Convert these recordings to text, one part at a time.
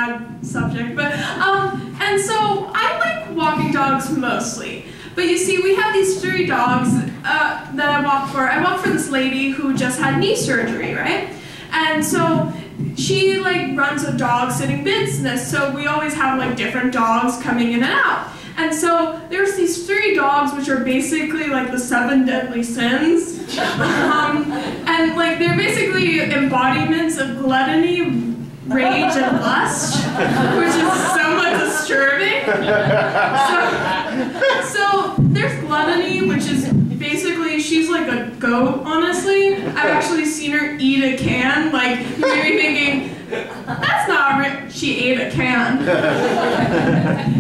bad subject, but, and so I like walking dogs mostly. But you see, we have these 3 dogs that I walk for. I walk for this lady who just had knee surgery, right? And so she like runs a dog sitting business, so we always have like different dogs coming in and out. And so there's these 3 dogs which are basically like the 7 deadly sins. And like they're basically embodiments of gluttony, rage, and lust, which is somewhat disturbing. So there's gluttony, which is basically, she's like a goat, honestly. I've actually seen her eat a can, like maybe thinking, that's not right. She ate a can.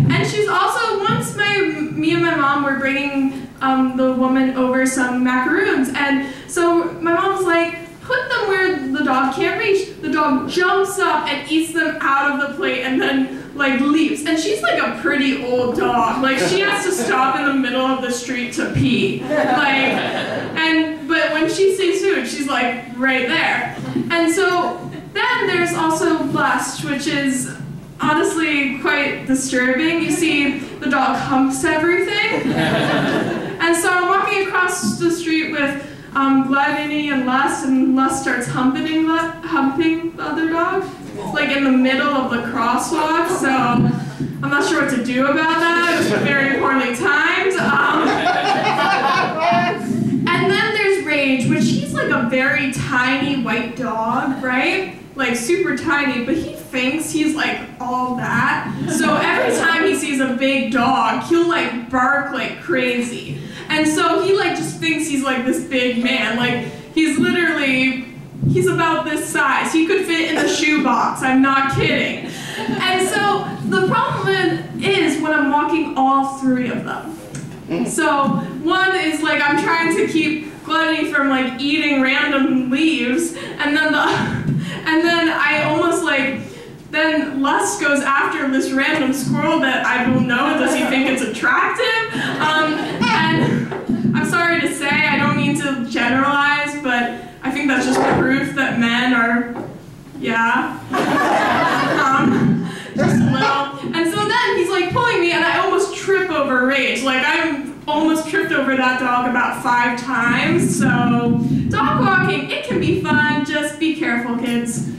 And she's also, once me and my mom were bringing the woman over some macaroons, and so my mom was like, put them where the dog can't reach. The dog jumps up and eats them out of the plate and then like leaves. And she's like a pretty old dog. Like she has to stop in the middle of the street to pee. But when she sees food, she's like right there. And so then there's also lust, which is honestly quite disturbing. You see, the dog humps everything. And so I'm walking across the street with gluttony and lust starts humping the other dog, like in the middle of the crosswalk, so I'm not sure what to do about that. It was very poorly timed. And then there's Rage, which he's like a very tiny white dog, right? Like super tiny, but he thinks he's like all that. So every time he sees a big dog, he'll like bark like crazy. And so he like just thinks he's like this big man. Like he's about this size. He could fit in a shoebox. I'm not kidding. And so the problem is when I'm walking all 3 of them. So one is like I'm trying to keep gluttony from like eating random leaves, and then I almost like, then lust goes after this random squirrel that I don't know, does he think it's attractive? And I'm sorry to say, I don't mean to generalize, but I think that's just proof that men are, just little. And so then he's like pulling me and I almost trip over Rage. Like I almost tripped over that dog about 5 times. So dog walking, it can be fun, just be careful, kids.